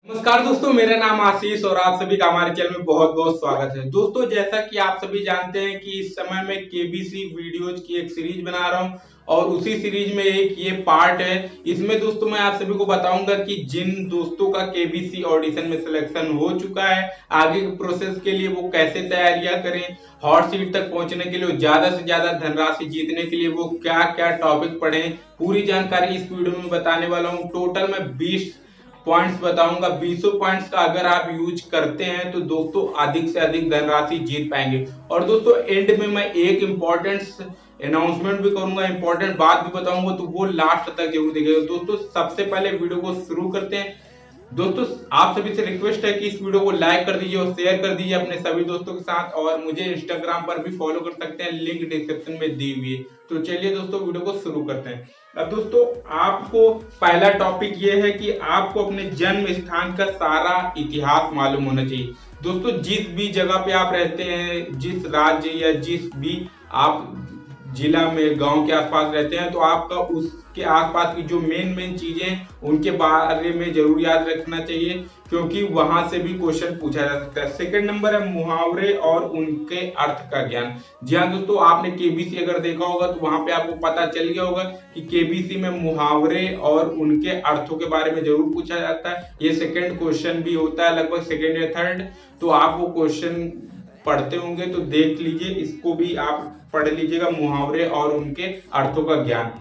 नमस्कार दोस्तों, मेरा नाम आशीष और आप सभी का हमारे चैनल में बहुत बहुत स्वागत है। दोस्तों, जैसा कि आप सभी जानते हैं कि इस समय मैं केबीसी वीडियोज की एक सीरीज बना रहा हूं और उसी सीरीज में एक ये पार्ट है। इसमें दोस्तों मैं आप सभी को बताऊंगा कि जिन दोस्तों का केबीसी ऑडिशन में सिलेक्शन हो चुका है, आगे के प्रोसेस के लिए वो कैसे तैयारियां करें, हॉट सीट तक पहुंचने के लिए, ज्यादा से ज्यादा धनराशि जीतने के लिए वो क्या क्या टॉपिक पढ़ें, पूरी जानकारी इस वीडियो में बताने वाला हूँ। टोटल मैं 20 पॉइंट्स बताऊंगा। 20 पॉइंट्स का अगर आप यूज करते हैं तो दोस्तों अधिक से अधिक धनराशि जीत पाएंगे। और दोस्तों एंड में मैं एक इंपॉर्टेंट अनाउंसमेंट भी करूंगा, इंपॉर्टेंट बात भी बताऊंगा, तो वो लास्ट तक जरूर देखिएगा। दोस्तों सबसे पहले वीडियो को शुरू करते हैं। दोस्तों आप सभी से रिक्वेस्ट है कि इस वीडियो को लाइक कर दीजिए और शेयर कर दीजिए अपने सभी दोस्तों के साथ, और मुझे इंस्टाग्राम पर भी फॉलो कर सकते हैं, लिंक डिस्क्रिप्शन में दी हुई है। तो चलिए दोस्तों वीडियो को शुरू करते हैं। अब दोस्तों आपको पहला टॉपिक ये है कि आपको अपने जन्म स्थान का सारा इतिहास मालूम होना चाहिए। दोस्तों जिस भी जगह पे आप रहते हैं, जिस राज्य या जिस भी आप जिला में गांव के आसपास रहते हैं, तो आपका उसके आसपास की जो मेन चीजें उनके बारे में जरूर याद रखना चाहिए, क्योंकि वहां से भी क्वेश्चन पूछा जा सकता है। सेकंड नंबर है मुहावरे और उनके अर्थ का ज्ञान। जी हाँ दोस्तों, आपने केबीसी अगर देखा होगा तो वहां पे आपको पता चल गया होगा कि केबीसी में मुहावरे और उनके अर्थों के बारे में जरूर पूछा जाता है। ये सेकंड क्वेश्चन भी होता है, लगभग सेकंड या थर्ड। तो आप वो क्वेश्चन पढ़ते होंगे तो देख लीजिए, इसको भी आप पढ़ लीजिएगा, मुहावरे और उनके अर्थों का ज्ञान।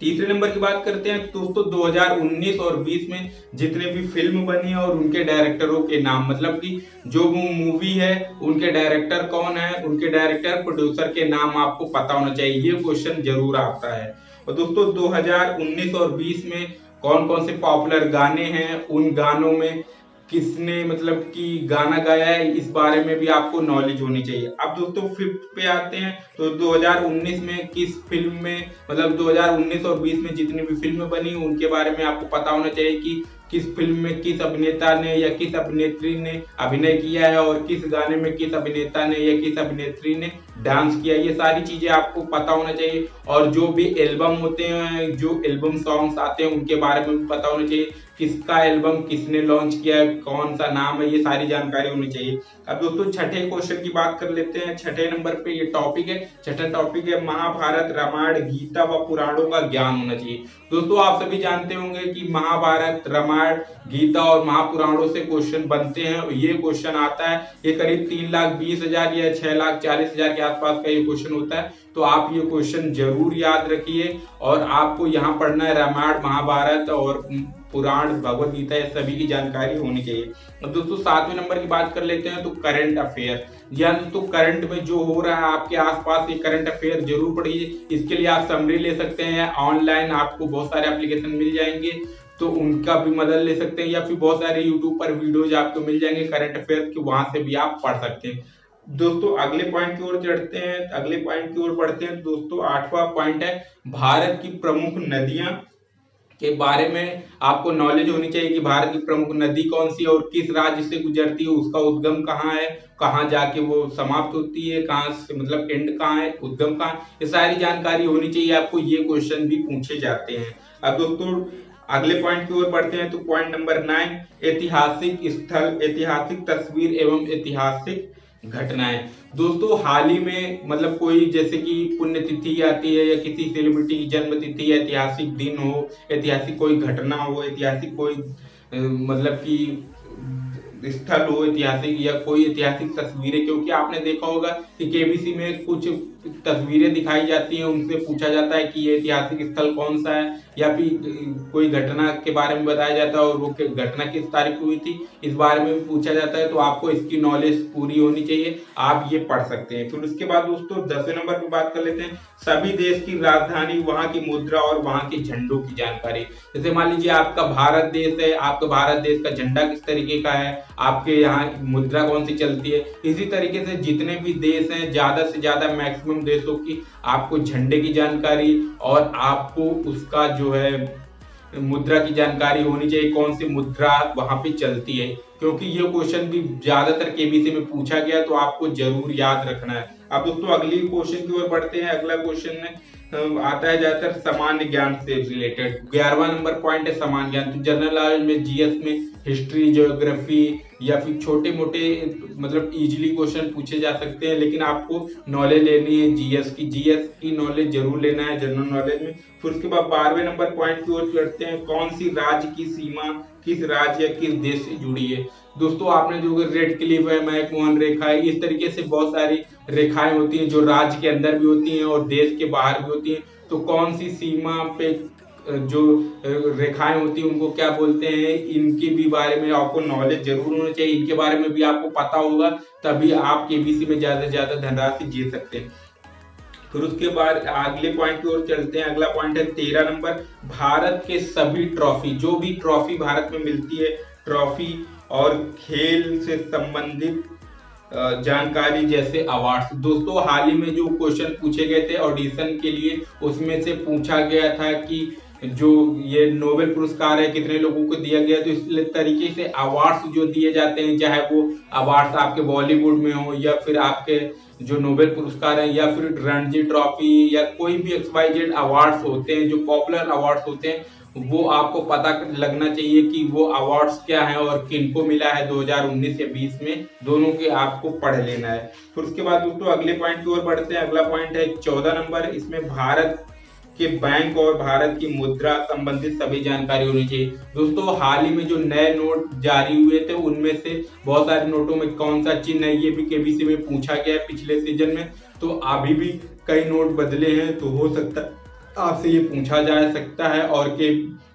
तीसरे नंबर की बात करते हैं दोस्तों, 2019 और 20 में जितने भी फिल्म बनी है और उनके डायरेक्टरों के नाम, मतलब कि जो वो मूवी है उनके डायरेक्टर कौन है, उनके डायरेक्टर प्रोड्यूसर के नाम आपको पता होना चाहिए। ये क्वेश्चन जरूर आता है। और दोस्तों 2019 और 20 में कौन कौन से पॉपुलर गाने हैं, उन गानों में किसने मतलब कि गाना गाया है, इस बारे में भी आपको नॉलेज होनी चाहिए। अब दोस्तों फिफ्थ पे आते हैं, तो 2019 में किस फिल्म में, मतलब 2019 और 20 में जितनी भी फिल्म बनी उनके बारे में आपको पता होना चाहिए कि किस फिल्म में किस अभिनेता ने या किस अभिनेत्री ने अभिनय किया है और किस गाने में किस अभिनेता ने या किस अभिनेत्री ने डांस किया। ये सारी चीजें आपको पता होना चाहिए। और जो भी एल्बम होते हैं, जो एल्बम सॉन्ग्स आते हैं, उनके बारे में भी पता होना चाहिए, किसका एल्बम किसने लॉन्च किया है, कौन सा नाम है, ये सारी जानकारी होनी चाहिए। अब दोस्तों छठे क्वेश्चन की बात कर लेते हैं। छठे नंबर पे ये टॉपिक है, छठा टॉपिक है महाभारत, रामायण, गीता व पुराणों का ज्ञान होना चाहिए। दोस्तों आप सभी जानते होंगे कि महाभारत, रामायण, गीता और महापुराणों से क्वेश्चन बनते हैं। ये क्वेश्चन आता है, ये करीब 3,20,000 या 6,40,000 के आसपास का ये क्वेश्चन होता है। तो आप ये क्वेश्चन जरूर याद रखिए। और आपको यहाँ पढ़ना है रामायण, महाभारत और पुराण, भगवत गीता, ये सभी की जानकारी होनी चाहिए। अब दोस्तों 7वें नंबर की बात कर लेते हैं, तो करंट अफेयर। जी हाँ दोस्तों, करंट में जो हो रहा है आपके आसपास, ये करंट अफेयर जरूर पढ़िए। इसके लिए आप समरी ले सकते हैं, ऑनलाइन आपको बहुत सारे एप्लीकेशन मिल जाएंगे, तो उनका भी मदद ले सकते हैं, या फिर बहुत सारे यूट्यूब पर वीडियोज आपको मिल जाएंगे करंट अफेयर के, वहां से भी आप पढ़ सकते हैं। दोस्तों अगले पॉइंट की ओर चढ़ते हैं, अगले पॉइंट की ओर बढ़ते हैं। दोस्तों 8वां पॉइंट है भारत की प्रमुख नदियां के बारे में आपको नॉलेज होनी चाहिए कि भारत की प्रमुख नदी कौन सी है और किस राज्य से गुजरती है, उसका उद्गम कहाँ है, कहाँ जाके वो समाप्त होती है, कहाँ से मतलब एंड कहाँ है, उद्गम कहाँ है, ये सारी जानकारी होनी चाहिए आपको। ये क्वेश्चन भी पूछे जाते हैं। अब दोस्तों अगले पॉइंट की ओर बढ़ते हैं, तो पॉइंट नंबर 9, ऐतिहासिक स्थल, ऐतिहासिक तस्वीर एवं ऐतिहासिक घटनाएं। दोस्तों हाल ही में मतलब कोई जैसे कि पुण्यतिथि आती है या किसी सेलिब्रिटी की जन्म तिथि, ऐतिहासिक दिन हो, ऐतिहासिक कोई घटना हो, ऐतिहासिक कोई मतलब कि स्थल हो ऐतिहासिक, या कोई ऐतिहासिक तस्वीरें, क्योंकि आपने देखा होगा कि केबीसी में कुछ तस्वीरें दिखाई जाती हैं, उनसे पूछा जाता है कि ये ऐतिहासिक स्थल कौन सा है, या फिर कोई घटना के बारे में बताया जाता है और वो घटना किस तारीख को हुई थी, इस बारे में भी पूछा जाता है। तो आपको इसकी नॉलेज पूरी होनी चाहिए, आप ये पढ़ सकते हैं। फिर उसके बाद दोस्तों 10वें नंबर की बात कर लेते हैं, सभी देश की राजधानी, वहां की मुद्रा और वहां के झंडों की जानकारी। जैसे मान लीजिए आपका भारत देश है, आपका भारत देश का झंडा किस तरीके का है, आपके यहाँ मुद्रा कौन सी चलती है। इसी तरीके से जितने भी देश हैं, ज्यादा से ज्यादा मैक्सिमम देशों की आपको झंडे की जानकारी और आपको उसका जो है मुद्रा की जानकारी होनी चाहिए, कौन सी मुद्रा वहां पे चलती है, क्योंकि ये क्वेश्चन भी ज्यादातर केबीसी में पूछा गया, तो आपको जरूर याद रखना है। अब दोस्तों अगली क्वेश्चन की ओर बढ़ते हैं। अगला क्वेश्चन है आता है ज्यादातर सामान्य ज्ञान से रिलेटेड। 11वां नंबर पॉइंट है सामान्य ज्ञान। तो जनरल नॉलेज में जीएस में हिस्ट्री, ज्योग्राफी या फिर छोटे मोटे मतलब इजीली क्वेश्चन पूछे जा सकते हैं, लेकिन आपको नॉलेज लेनी है जीएस की नॉलेज जरूर लेना है जनरल नॉलेज में। फिर उसके बाद 12वें नंबर पॉइंट की ओर चढ़ते हैं, कौन सी राज्य की सीमा किस राज्य या किस देश से जुड़ी है। दोस्तों आपने जो रेड क्लिफ है, मैकमोहन रेखा है, इस तरीके से बहुत सारी रेखाएं होती हैं जो राज्य के अंदर भी होती हैं और देश के बाहर भी होती हैं। तो कौन सी सीमा पे जो रेखाएं होती हैं उनको क्या बोलते हैं, इनके भी बारे में आपको नॉलेज जरूर होना चाहिए, इनके बारे में भी आपको पता होगा, तभी आप केबीसी में ज्यादा से ज्यादा धनराशि जीत सकते हैं। फिर उसके बाद अगले पॉइंट की ओर चलते हैं। अगला पॉइंट है 13 नंबर, भारत के सभी ट्रॉफी, जो भी ट्रॉफी भारत में मिलती है, ट्रॉफी और खेल से संबंधित जानकारी जैसे अवार्ड्स। दोस्तों हाल ही में जो क्वेश्चन पूछे गए थे ऑडिशन के लिए, उसमें से पूछा गया था कि जो ये नोबेल पुरस्कार है कितने लोगों को दिया गया, तो इस तरीके से अवार्ड्स जो दिए जाते हैं, चाहे वो अवार्ड्स आपके बॉलीवुड में हो या फिर आपके जो नोबेल पुरस्कार है या फिर रणजी ट्रॉफी या कोई भी XYZ अवार्ड्स होते हैं, जो पॉपुलर अवार्ड्स होते हैं, वो आपको पता लगना चाहिए कि वो अवार्ड्स क्या है और किनको मिला है 2019 या 20 में, दोनों के आपको पढ़ लेना है। फिर उसके बाद दोस्तों अगले पॉइंट की ओर बढ़ते हैं। अगला पॉइंट है 14 नंबर, इसमें भारत के बैंक और भारत की मुद्रा संबंधित सभी जानकारी होनी चाहिए। दोस्तों हाल ही में जो नए नोट जारी हुए थे उनमें से बहुत सारे नोटों में कौन सा चिन्ह है, ये भी केबीसी में पूछा गया है पिछले सीजन में। तो अभी भी कई नोट बदले हैं, तो हो सकता है आपसे ये पूछा जा सकता है और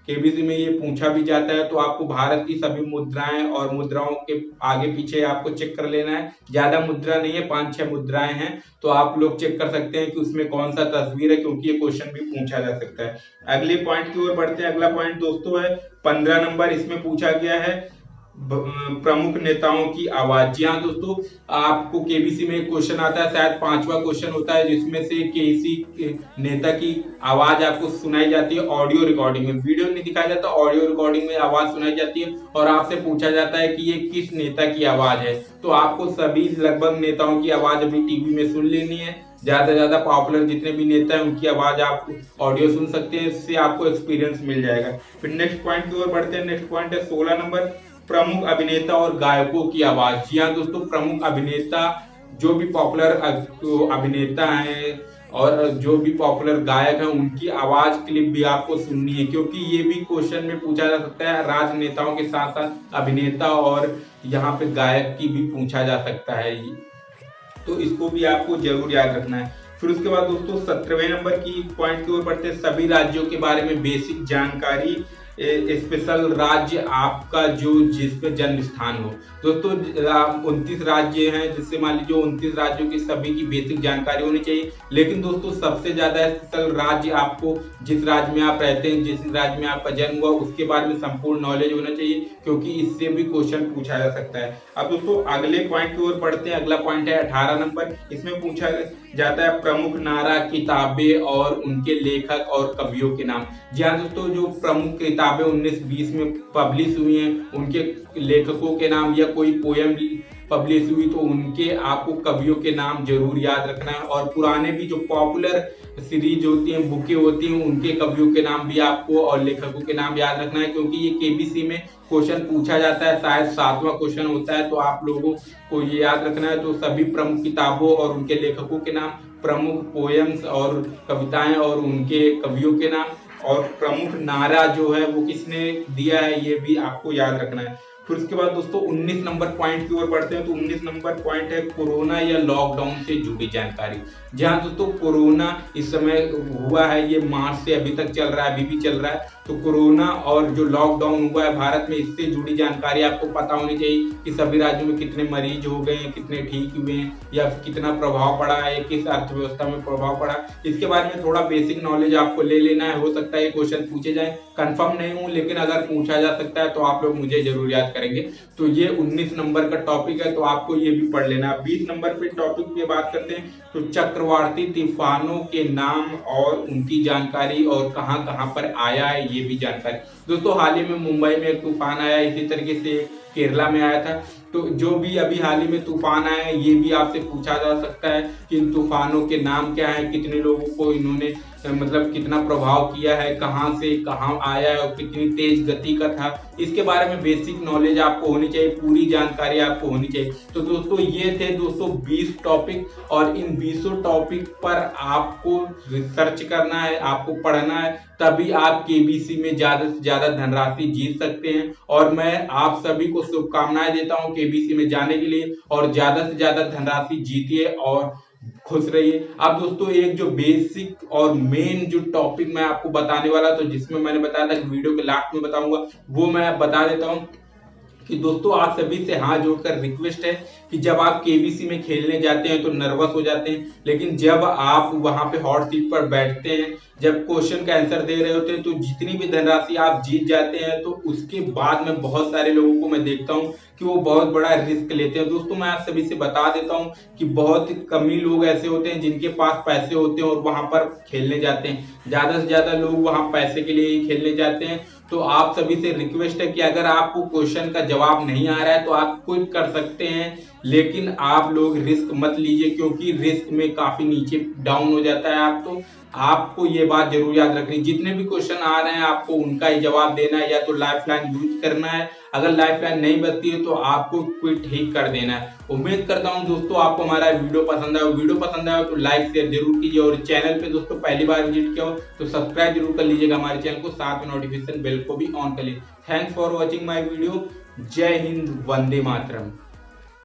केबीसी में ये पूछा भी जाता है। तो आपको भारत की सभी मुद्राएं और मुद्राओं के आगे पीछे आपको चेक कर लेना है। ज्यादा मुद्रा नहीं है, 5-6 मुद्राएं हैं, तो आप लोग चेक कर सकते हैं कि उसमें कौन सा तस्वीर है, क्योंकि ये क्वेश्चन भी पूछा जा सकता है। अगले पॉइंट की ओर बढ़ते हैं। अगला पॉइंट दोस्तों है 15 नंबर, इसमें पूछा गया है प्रमुख नेताओं की आवाज। जी हाँ दोस्तों, आपको केबीसी में एक क्वेश्चन आता है, शायद 5वां क्वेश्चन होता है, जिसमें से किसी नेता की आवाज आपको सुनाई जाती है ऑडियो रिकॉर्डिंग में। वीडियो नहीं दिखाया जाता, ऑडियो रिकॉर्डिंग में आवाज सुनाई जाती है और आपसे पूछा जाता है कि ये किस नेता की आवाज है। तो आपको सभी लगभग नेताओं की आवाज अभी टीवी में सुन लेनी है। ज्यादा से ज्यादा पॉपुलर जितने भी नेता हैं उनकी आवाज आप ऑडियो सुन सकते हैं, इससे आपको एक्सपीरियंस मिल जाएगा। फिर नेक्स्ट पॉइंट की ओर बढ़ते हैं। नेक्स्ट पॉइंट है 16 नंबर, प्रमुख अभिनेता और गायकों की आवाज। जी हाँ दोस्तों, प्रमुख अभिनेता जो भी पॉपुलर अभिनेता हैं और जो भी पॉपुलर गायक हैं उनकी आवाज क्लिप भी आपको सुननी है, क्योंकि ये भी क्वेश्चन में पूछा जा सकता है। राजनेताओं के साथ साथ अभिनेता और यहाँ पे गायक की भी पूछा जा सकता है, तो इसको भी आपको जरूर याद रखना है। फिर उसके बाद दोस्तों 17वें नंबर की पॉइंट की ओर बढ़ते हैं, सभी राज्यों के बारे में बेसिक जानकारी, स्पेशल राज्य आपका जो जिस पे जन्म स्थान हो। दोस्तों 29 राज्य हैं, जिससे मान लीजिए 29 राज्यों की सभी की बेसिक जानकारी होनी चाहिए, लेकिन दोस्तों सबसे ज्यादा स्पेशल राज्य आपको जिस राज्य में आप रहते हैं, जिस राज्य में आपका जन्म हुआ, उसके बारे में संपूर्ण नॉलेज होना चाहिए, क्योंकि इससे भी क्वेश्चन पूछा जा सकता है। अब दोस्तों अगले पॉइंट की ओर बढ़ते हैं। अगला पॉइंट है 18 नंबर, इसमें पूछा जाता है प्रमुख नारा, किताबें और उनके लेखक और कवियों के नाम। जी हाँ दोस्तों, जो प्रमुख किताबें 19-20 में पब्लिश हुई हैं, उनके लेखकों के नाम या कोई पोयम पब्लिश हुई तो उनके आपको कवियों के नाम जरूर याद रखना है। और पुराने भी जो पॉपुलर सीरीज होती हैं, बुकें होती हैं, उनके कवियों के नाम भी आपको और लेखकों के नाम याद रखना है, क्योंकि ये केबीसी में क्वेश्चन पूछा जाता है, शायद 7वां क्वेश्चन होता है, तो आप लोगों को ये याद रखना है। तो सभी प्रमुख किताबों और उनके लेखकों के नाम, प्रमुख पोएम्स और कविताएं और उनके कवियों के नाम, और प्रमुख नारा जो है वो किसने दिया है, ये भी आपको याद रखना है। फिर उसके बाद दोस्तों 19 नंबर पॉइंट की ओर बढ़ते हैं। तो 19 नंबर पॉइंट है कोरोना या लॉकडाउन से जुड़ी जानकारी। जहां दोस्तों कोरोना इस समय हुआ है, ये मार्च से अभी तक चल रहा है, अभी भी चल रहा है। तो कोरोना और जो लॉकडाउन हुआ है भारत में, इससे जुड़ी जानकारी आपको पता होनी चाहिए कि सभी राज्यों में कितने मरीज हो गए हैं, कितने ठीक हुए हैं, या कितना प्रभाव पड़ा है, किस अर्थव्यवस्था में प्रभाव पड़ा। इसके बारे में थोड़ा बेसिक नॉलेज आपको ले लेना है। हो सकता है ये क्वेश्चन पूछे जाए, कंफर्म नहीं हूं, लेकिन अगर पूछा जा सकता है तो आप लोग मुझे जरूर याद करेंगे। तो ये 19 नंबर का टॉपिक है, तो आपको ये भी पढ़ लेना। 20 नंबर पे टॉपिक पे बात करते हैं। तो चक्रवाती तूफानों के नाम और उनकी जानकारी और कहां कहां पर आया है, ये भी जानकारी। दोस्तों हाल ही में मुंबई में एक तूफान आया, इसी तरीके से केरला में आया था। तो जो भी अभी हाल ही में तूफान आया है, ये भी आपसे पूछा जा सकता है कि इन तूफानों के नाम क्या है, कितने लोगों को इन्होंने मतलब कितना प्रभाव किया है, कहाँ से कहाँ आया है और कितनी तेज गति का था, इसके बारे में बेसिक नॉलेज आपको होनी चाहिए, पूरी जानकारी आपको होनी चाहिए। तो दोस्तों ये थे दोस्तों 20 टॉपिक, और इन 20 टॉपिक पर आपको रिसर्च करना है, आपको पढ़ना है, तभी आप केबीसी में ज्यादा से ज्यादा धनराशि जीत सकते हैं। और मैं आप सभी को शुभकामनाएं देता हूं केबीसी में जाने के लिए, और ज्यादा से ज्यादा धनराशि जीतिए और खुश रहिए। अब दोस्तों एक जो बेसिक और मेन जो टॉपिक मैं आपको बताने वाला, तो जिसमें मैंने बताया था कि वीडियो के लास्ट में बताऊंगा, वो मैं बता देता हूं कि दोस्तों आप सभी से हाथ जोड़कर रिक्वेस्ट है कि जब आप केबीसी में खेलने जाते हैं तो नर्वस हो जाते हैं, लेकिन जब आप वहां पे हॉट सीट पर बैठते हैं, जब क्वेश्चन का आंसर दे रहे होते हैं, तो जितनी भी धनराशि आप जीत जाते हैं, तो उसके बाद में बहुत सारे लोगों को मैं देखता हूं कि वो बहुत बड़ा रिस्क लेते हैं। दोस्तों मैं आप सभी से बता देता हूं कि बहुत कम ही लोग ऐसे होते हैं जिनके पास पैसे होते हैं और वहां पर खेलने जाते हैं। ज्यादा से ज्यादा लोग वहां पैसे के लिए ही खेलने जाते हैं। तो आप सभी से रिक्वेस्ट है कि अगर आपको क्वेश्चन का जवाब नहीं आ रहा है तो आप क्विट कर सकते हैं, लेकिन आप लोग रिस्क मत लीजिए, क्योंकि रिस्क में काफी नीचे डाउन हो जाता है आप। तो आपको ये बात जरूर याद रखनी, जितने भी क्वेश्चन आ रहे हैं आपको उनका ही जवाब देना है, या तो लाइफ लाइन यूज करना है, अगर लाइफ लाइन नहीं बचती है तो आपको क्विट ही कर देना है। उम्मीद करता हूं दोस्तों आपको हमारा वीडियो पसंद आया। वीडियो पसंद आया तो लाइक शेयर जरूर कीजिए, और चैनल पे दोस्तों पहली बार विजिट किया हो तो सब्सक्राइब जरूर कर लीजिएगा हमारे चैनल को, साथ में नोटिफिकेशन बेल को भी ऑन कर लीजिए। Thanks for watching my video. जय हिंद, वंदे मातरम।